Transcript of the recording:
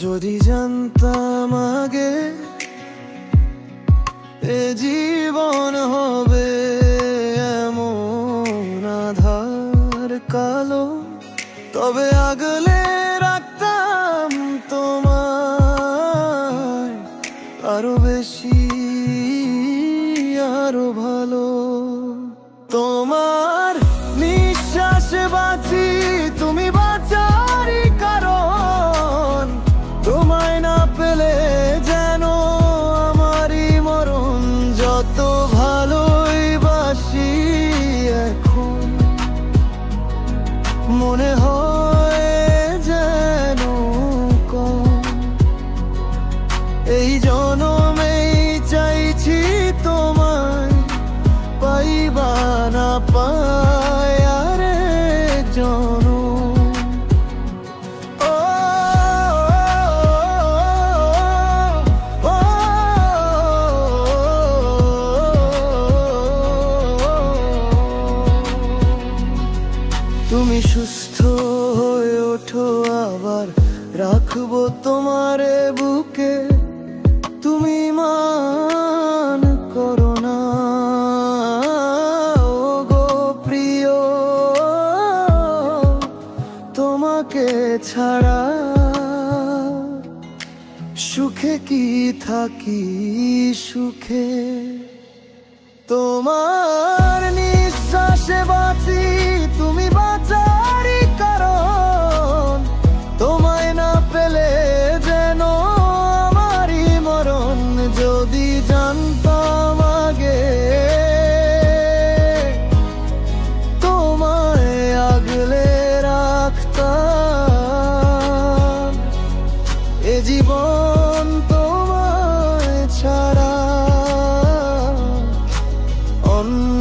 যদি জানতাম আগে এ জীবন হবে এমন আধার কালো, তবে আগলে রাখতাম তোমায় আরো বেশি আরো ভালো। তোমার নিঃশ্বাসে বাঁচি, তুমি বাঁচারই কারণ। তোমায় না পেলে যেন আমারই মরণ। যত ভালোই বাসি এখন, মনে হয় যেন কম। এই জনমেই চাইছি তোমায়, পাইবা না পাই আরেক জনম। তুমি সুস্থ হয়ে ওঠো আবার, রাখবো তোমারে বুকে। তুমি মান করো না ও গো প্রিয়, তোমাকে ছাড়া সুখে কি থাকি সুখে। তোমার নিঃশ্বাসে বাঁচি, তুমি বাঁচারই কারণ। তোমায় না পেলে যেন আমারই মরণ। যদি জানতাম আগে তোমায় আগলে রাখতাম, এ জীবন তোমায় ছাড়া অন্য